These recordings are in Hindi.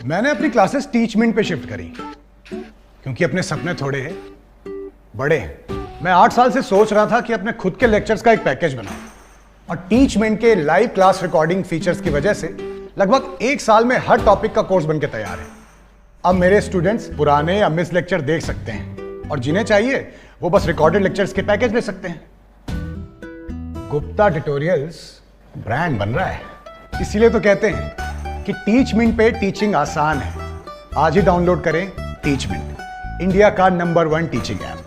मैंने अपनी क्लासेस टीचमेंट पे शिफ्ट करी क्योंकि अपने सपने थोड़े बड़े हैं। मैं 8 साल से सोच रहा था कि अपने खुद के लेक्चर्स का एक पैकेज बनाऊं और टीचमेंट के लाइव क्लास रिकॉर्डिंग फीचर्स की वजह से लगभग 1 साल में हर टॉपिक का कोर्स बनके तैयार है। अब मेरे स्टूडेंट्स पुराने या मिस लेक्चर देख सकते हैं और जिन्हें चाहिए वो बस रिकॉर्डेड लेक्चर्स के पैकेज ले सकते हैं। गुप्ता ट्यूटोरियल्स ब्रांड बन रहा है, इसीलिए तो कहते हैं कि टीचमेंट पे टीचिंग आसान है। आज ही डाउनलोड करें टीचमेंट, इंडिया का नंबर 1 teaching app.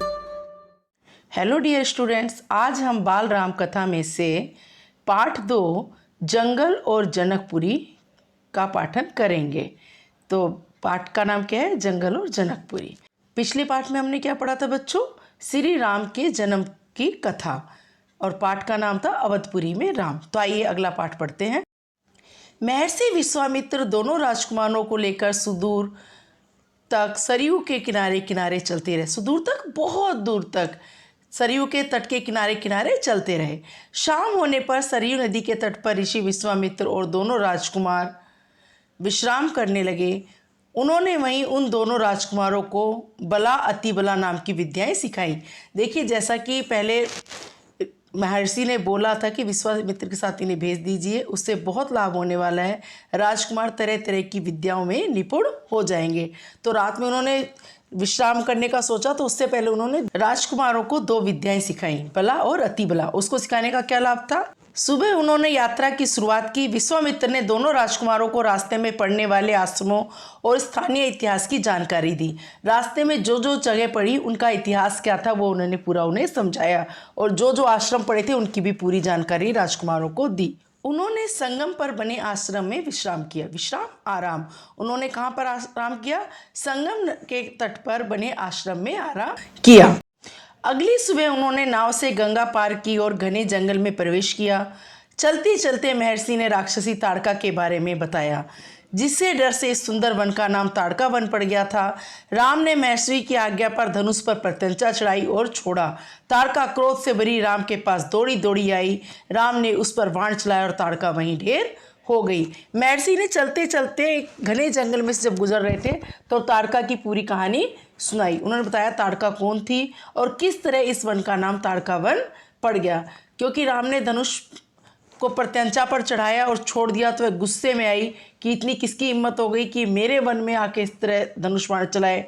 Hello dear students, आज हम बाल राम कथा में से पाठ 2 जंगल और जनकपुरी का पाठन करेंगे। तो पाठ का नाम क्या है? जंगल और जनकपुरी। पिछले पाठ में हमने क्या पढ़ा था बच्चों? श्री राम के जन्म की कथा, और पाठ का नाम था अवधपुरी में राम। तो आइए अगला पाठ पढ़ते हैं। महर्षि विश्वामित्र दोनों राजकुमारों को लेकर सुदूर तक सरयू के किनारे किनारे चलते रहे। सुदूर तक, बहुत दूर तक सरयू के तट के किनारे किनारे चलते रहे। शाम होने पर सरयू नदी के तट पर ऋषि विश्वामित्र और दोनों राजकुमार विश्राम करने लगे। उन्होंने वहीं उन दोनों राजकुमारों को बला अतिबला नाम की विद्याएं सिखाई। देखिए, जैसा कि पहले महर्षि ने बोला था कि विश्वामित्र के साथ इन्हें भेज दीजिए, उससे बहुत लाभ होने वाला है। राजकुमार तरह तरह की विद्याओं में निपुण हो जाएंगे। तो रात में उन्होंने विश्राम करने का सोचा, तो उससे पहले उन्होंने राजकुमारों को 2 विद्याएं सिखाई, बला और अतिबला। उसको सिखाने का क्या लाभ था? सुबह उन्होंने यात्रा की शुरुआत की। विश्वामित्र ने दोनों राजकुमारों को रास्ते में पड़ने वाले आश्रमों और स्थानीय इतिहास की जानकारी दी। रास्ते में जो जो जगह पड़ी उनका इतिहास क्या था वो उन्होंने पूरा उन्हें समझाया, और जो जो आश्रम पड़े थे उनकी भी पूरी जानकारी राजकुमारों को दी। उन्होंने संगम पर बने आश्रम में विश्राम किया। विश्राम, आराम। उन्होंने कहाँ पर आराम किया? संगम के तट पर बने आश्रम में आराम किया। अगली सुबह उन्होंने नाव से गंगा पार की और घने जंगल में प्रवेश किया। चलते चलते महर्षि ने राक्षसी ताड़का के बारे में बताया, जिससे डर से इस सुंदर वन का नाम ताड़का वन पड़ गया था। राम ने महर्षि की आज्ञा पर धनुष पर प्रत्यंचा चढ़ाई और छोड़ा। ताड़का क्रोध से भरी राम के पास दौड़ी दौड़ी आई। राम ने उस पर बाण चलाया और ताड़का वहीं ढेर हो गई। महर्षि ने चलते चलते घने जंगल में से जब गुजर रहे थे तो ताड़का की पूरी कहानी सुनाई। उन्होंने बताया ताड़का कौन थी और किस तरह इस वन का नाम ताड़का वन पड़ गया। क्योंकि राम ने धनुष को प्रत्यंचा पर चढ़ाया और छोड़ दिया, तो वह गुस्से में आई कि इतनी किसकी हिम्मत हो गई कि मेरे वन में आके इस तरह धनुष बाण चलाए।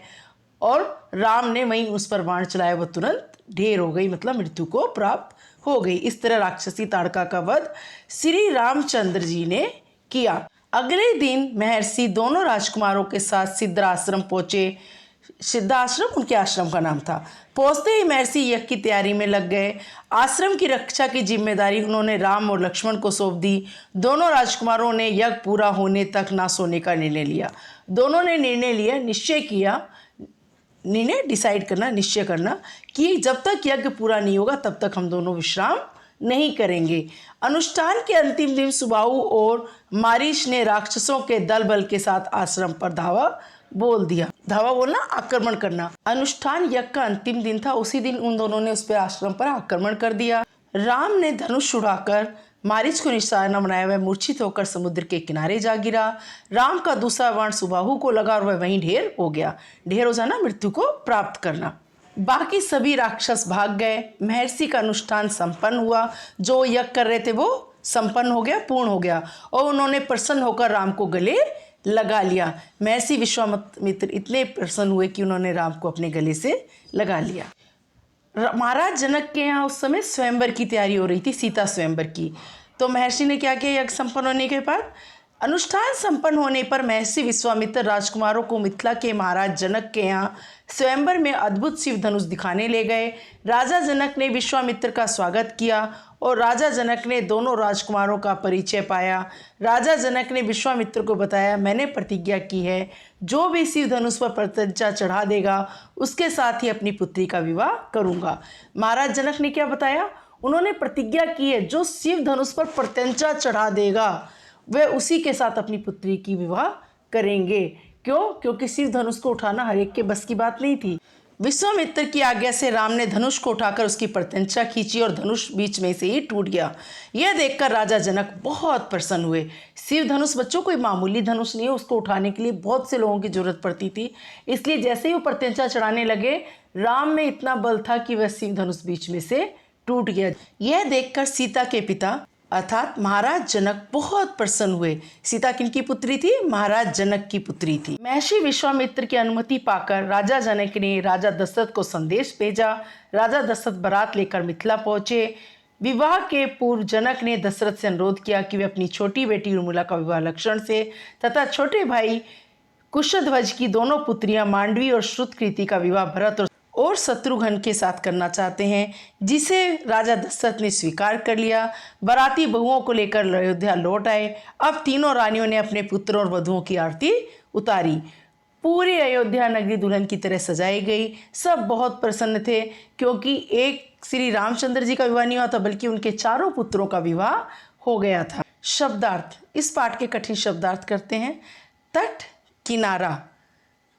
और राम ने वहीं उस पर बाण चलाया, वह तुरंत ढेर हो गई, मतलब मृत्यु को प्राप्त हो गई। इस तरह राक्षसी ताड़का का वध श्री रामचंद्र जी ने किया। अगले दिन महर्षि दोनों राजकुमारों के साथ सिद्धाश्रम पहुंचे। सिद्धाश्रम उनके आश्रम का नाम था। पहुंचते ही महर्षि यज्ञ की तैयारी में लग गए। आश्रम की रक्षा की जिम्मेदारी उन्होंने राम और लक्ष्मण को सौंप दी। दोनों राजकुमारों ने यज्ञ पूरा होने तक ना सोने का निर्णय लिया। दोनों ने निर्णय लिया, निश्चय किया, निर्णय डिसाइड करना, निश्चय करना कि जब तक यज्ञ पूरा नहीं होगा तब तक हम दोनों विश्राम नहीं करेंगे। अनुष्ठान के अंतिम दिन सुबाहु और मारीच ने राक्षसों के दल बल के साथ आश्रम पर धावा बोल दिया। धावा बोलना, आक्रमण करना। अनुष्ठान यज्ञ का अंतिम दिन था, उसी दिन उन दोनों ने उस पर आश्रम पर आक्रमण कर दिया। राम ने धनुष उड़ाकर मारीच को निशाना बनाया। वह मूर्छित होकर समुद्र के किनारे जा गिरा। राम का दूसरा बाण सुबाहु को लगा और वह वहीं ढेर हो गया। ढेर हो जाना, मृत्यु को प्राप्त करना। बाकी सभी राक्षस भाग गए। महर्षि का अनुष्ठान संपन्न हुआ। जो यज्ञ कर रहे थे वो संपन्न हो गया, पूर्ण हो गया, और उन्होंने प्रसन्न होकर राम को गले लगा लिया। महर्षि विश्वामित्र इतने प्रसन्न हुए कि उन्होंने राम को अपने गले से लगा लिया। महाराज जनक के यहाँ उस समय स्वयंवर की तैयारी हो रही थी, सीता स्वयंवर की। तो महर्षि ने क्या किया? यज्ञ संपन्न होने के बाद, अनुष्ठान संपन्न होने पर महर्षि विश्वामित्र राजकुमारों को मिथिला के महाराज जनक के यहाँ स्वयंवर में अद्भुत शिव धनुष दिखाने ले गए। राजा जनक ने विश्वामित्र का स्वागत किया और राजा जनक ने दोनों राजकुमारों का परिचय पाया। राजा जनक ने विश्वामित्र को बताया, मैंने प्रतिज्ञा की है, जो भी शिव धनुष पर प्रत्यंचा चढ़ा देगा उसके साथ ही अपनी पुत्री का विवाह करूंगा। महाराज जनक ने क्या बताया? उन्होंने प्रतिज्ञा की है, जो शिव धनुष पर प्रत्यंचा चढ़ा देगा वह उसी के साथ अपनी पुत्री की विवाह करेंगे। क्यों? क्योंकि शिव धनुष को उठाना हर एक के बस की बात नहीं थी। विश्वामित्र की आज्ञा से राम ने धनुष को उठाकर उसकी प्रत्यंचा खींची और धनुष बीच में से ही टूट गया। यह देखकर राजा जनक बहुत प्रसन्न हुए। शिव धनुष बच्चों कोई मामूली धनुष नहीं है, उसको उठाने के लिए बहुत से लोगों की जरूरत पड़ती थी। इसलिए जैसे ही वो प्रत्यंचा चढ़ाने लगे, राम में इतना बल था कि वह शिव धनुष बीच में से टूट गया। यह देखकर सीता के पिता अर्थात महाराज जनक बहुत प्रसन्न हुए। सीता किनकी पुत्री थी? महाराज जनक की पुत्री थी। महर्षि विश्वामित्र की अनुमति पाकर राजा जनक ने राजा दशरथ को संदेश भेजा। राजा दशरथ बारात लेकर मिथिला पहुंचे। विवाह के पूर्व जनक ने दशरथ से अनुरोध किया कि वे अपनी छोटी बेटी उर्मिला का विवाह लक्ष्मण से तथा छोटे भाई कुशध्वज की दोनों पुत्रियां मांडवी और श्रुतकीर्ति का विवाह भरत और शत्रुघ्न के साथ करना चाहते हैं, जिसे राजा दशरथ ने स्वीकार कर लिया। बाराती बहुओं को लेकर अयोध्या लौट आए। अब तीनों रानियों ने अपने पुत्रों और वधुओं की आरती उतारी। पूरी अयोध्या नगरी दुल्हन की तरह सजाई गई। सब बहुत प्रसन्न थे, क्योंकि एक श्री रामचंद्र जी का विवाह नहीं हुआ था, बल्कि उनके चारों पुत्रों का विवाह हो गया था। शब्दार्थ, इस पाठ के कठिन शब्दार्थ करते हैं। तट, किनारा,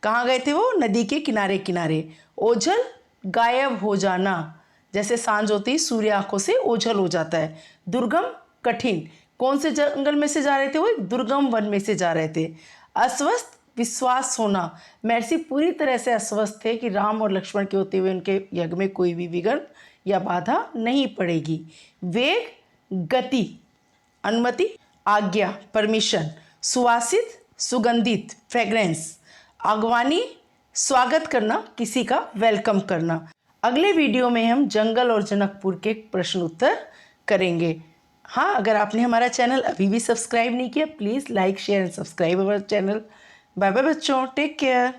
कहाँ गए थे वो? नदी के किनारे किनारे। ओझल, गायब हो जाना, जैसे सांझ होती ही सूर्य आंखों से ओझल हो जाता है। दुर्गम, कठिन, कौन से जंगल में से जा रहे थे? वो एक दुर्गम वन में से जा रहे थे। अस्वस्थ, विश्वास होना, महर्षि पूरी तरह से अस्वस्थ थे कि राम और लक्ष्मण के होते हुए उनके यज्ञ में कोई भी विघ्न या बाधा नहीं पड़ेगी। वेग, गति, अनुमति, आज्ञा, परमिशन। सुवासित, सुगंधित, फ्रेग्रेंस। आगवानी, स्वागत करना, किसी का वेलकम करना। अगले वीडियो में हम जंगल और जनकपुर के प्रश्न उत्तर करेंगे। हाँ, अगर आपने हमारा चैनल अभी भी सब्सक्राइब नहीं किया, please like, share and subscribe our channel. Bye bye बच्चों, टेक केयर।